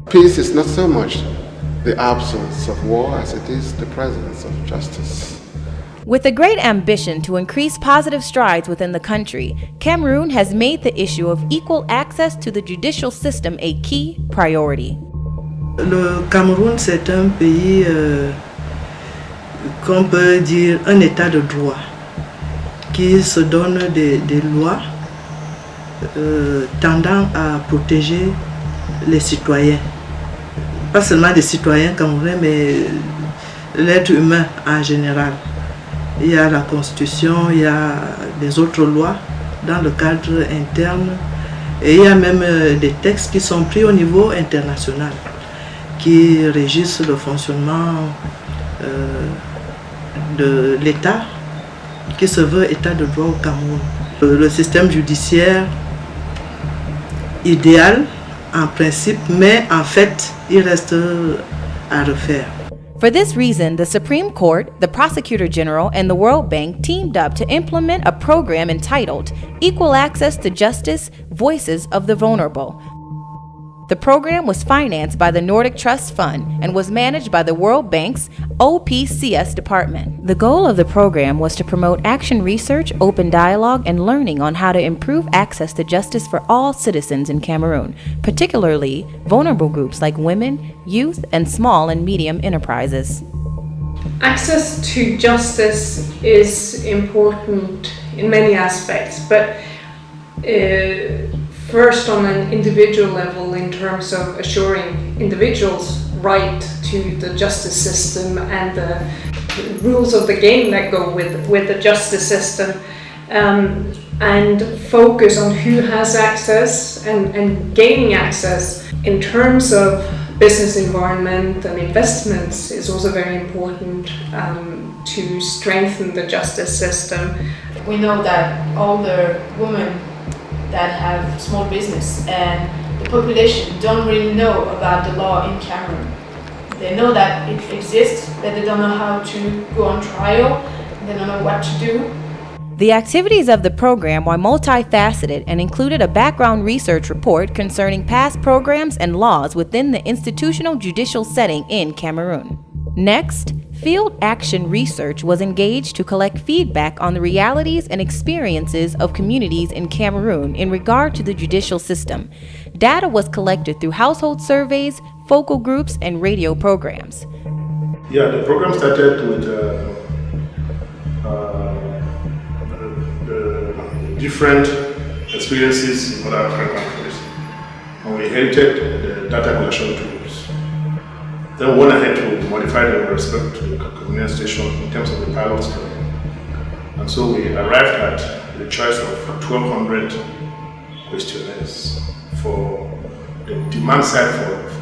Peace is not so much the absence of war as it is the presence of justice. With a great ambition to increase positive strides within the country, Cameroon has made the issue of equal access to the judicial system a key priority. Le Cameroun, c'est un pays qu'on peut dire un état de droit qui se donne des lois tendant à protéger les citoyens. Pas seulement les citoyens camerounais, mais l'être humain en général. Il y a la Constitution, il y a des autres lois dans le cadre interne et il y a même des textes qui sont pris au niveau international qui régissent le fonctionnement de l'État qui se veut État de droit au Cameroun. Le système judiciaire idéal en principe, mais en fait, il reste à refaire. For this reason, the Supreme Court, the Prosecutor General, and the World Bank teamed up to implement a program entitled Equal Access to Justice, Voices of the Vulnerable. The program was financed by the Nordic Trust Fund and was managed by the World Bank's OPCS department. The goal of the program was to promote action research, open dialogue, and learning on how to improve access to justice for all citizens in Cameroon, particularly vulnerable groups like women, youth, and small and medium enterprises. Access to justice is important in many aspects, but first on an individual level in terms of assuring individuals' right to the justice system and the rules of the game that go with the justice system, and focus on who has access and gaining access. In terms of business environment and investments is also very important to strengthen the justice system. We know that all the women that have small business and the population don't really know about the law in Cameroon. They know that it exists, but they don't know how to go on trial, they don't know what to do. The activities of the program were multifaceted and included a background research report concerning past programs and laws within the institutional judicial setting in Cameroon. Next, field action research was engaged to collect feedback on the realities and experiences of communities in Cameroon in regard to the judicial system. Data was collected through household surveys, focal groups, and radio programs. Yeah, the program started with different experiences in other African countries, and we inherited the data collection tools. Then we went ahead to modify them with respect to the Cameroonian situation in terms of the pilot study. And so we arrived at the choice of 1,200 questionnaires for the demand side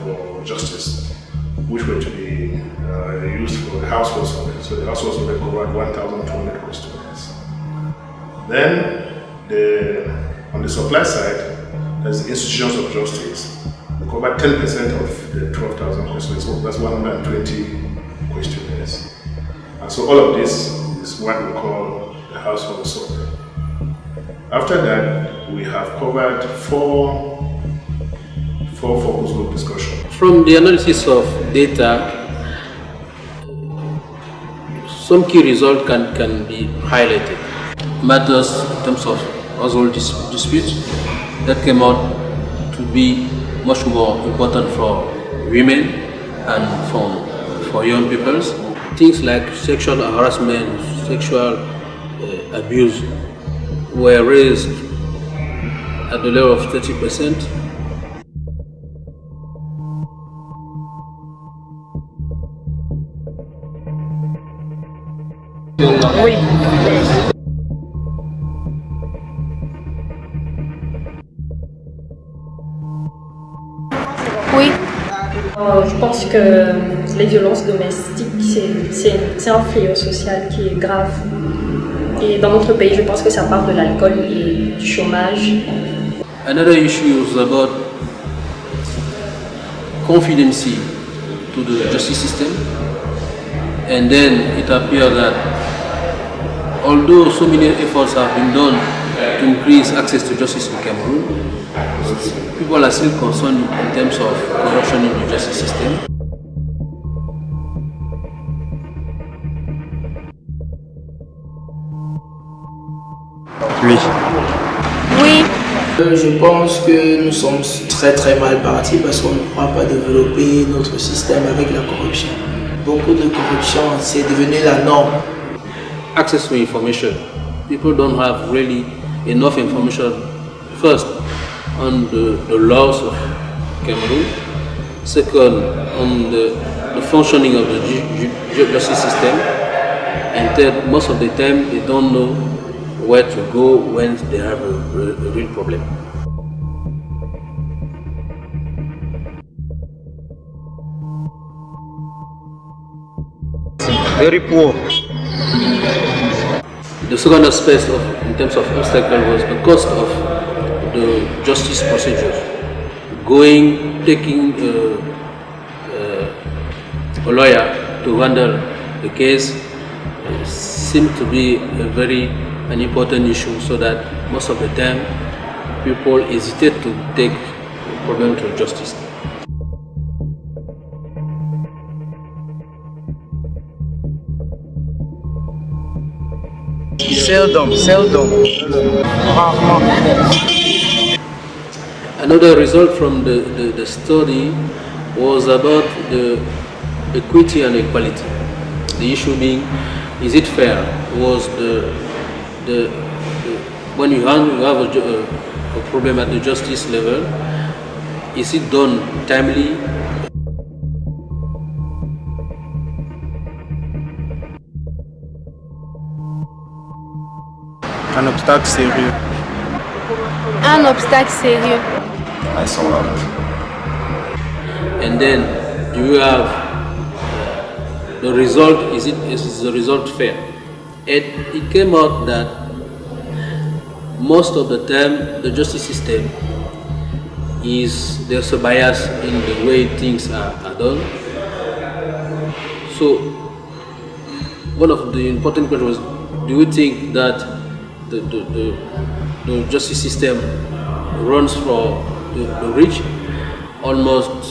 for justice, which were to be used for the household survey. So the household survey covered 1,200 questionnaires. Then on the supply side, there's the institutions of justice. We cover 10% of the 12,000 questionnaires, so that's 120 questionnaires. And so all of this is what we call the household survey. After that, we have covered four focus group discussions. From the analysis of data, some key results can be highlighted. Matters in terms of household disputes that came out to be much more important for women and for young people. Things like sexual harassment, sexual abuse were raised at the level of 30%. Oui. Oui. Je pense que les violences domestiques, c'est un fléau social qui est grave. Et dans notre pays, je pense que ça part de l'alcool et du chômage. Another issue is about confidence to the justice system. And then it appears that although so many efforts have been done to increase access to justice in Cameroon, People are still concerned in terms of corruption in the justice system. Oui. Oui. Je pense que nous sommes très mal partis parce qu'on ne pourra pas développer notre système avec la corruption. Beaucoup de corruption, c'est devenu la norme. Access to information. People don't have really enough information, first, on the laws of Cameroon, second, on the functioning of the justice system, and third, most of the time they don't know where to go when they have a real problem. Very poor. The second aspect in terms of obstacle was the cost of the justice procedures. Taking a lawyer to handle the case seemed to be an important issue, so that most of the time people hesitate to take the problem to justice. Seldom. Another result from the study was about the equity and equality. The issue being, is it fair? Was when you have a problem at the justice level, is it done timely? Un obstacle sérieux. Un obstacle sérieux. And then you have the result. Is the result fair? And it came out that most of the time the justice system there's a bias in the way things are done. So one of the important questions was, do you think that the justice system runs for the rich? Almost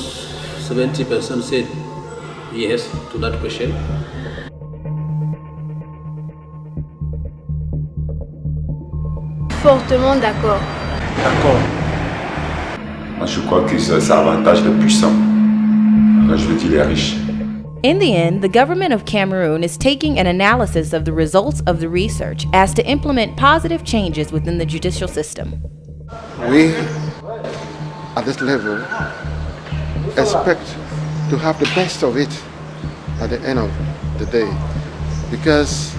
70% said yes to that question. Fortement d'accord. D'accord. Moi, je crois que ça avantage les puissants. Quand je veux dire les riches. In the end, the government of Cameroon is taking an analysis of the results of the research as to implement positive changes within the judicial system. We, at this level, expect to have the best of it at the end of the day, because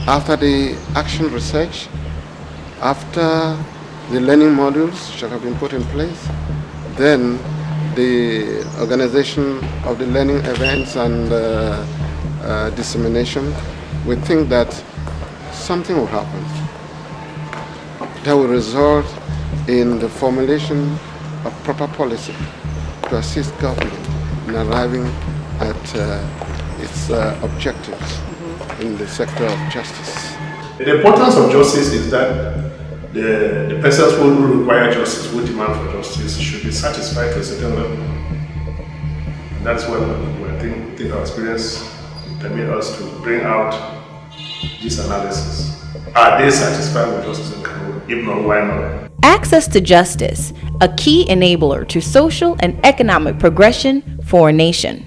after the action research, after the learning modules shall have been put in place, then the organization of the learning events and dissemination, we think that something will happen that will result in the formulation of proper policy to assist government in arriving at its objectives in the sector of justice. The importance of justice is that the persons who require justice, who demand for justice, should be satisfied to a certain level. And that's what I think our experience permit us to bring out this analysis. Are they satisfied with justice in Cameroon? If not, why not? Access to justice, a key enabler to social and economic progression for a nation.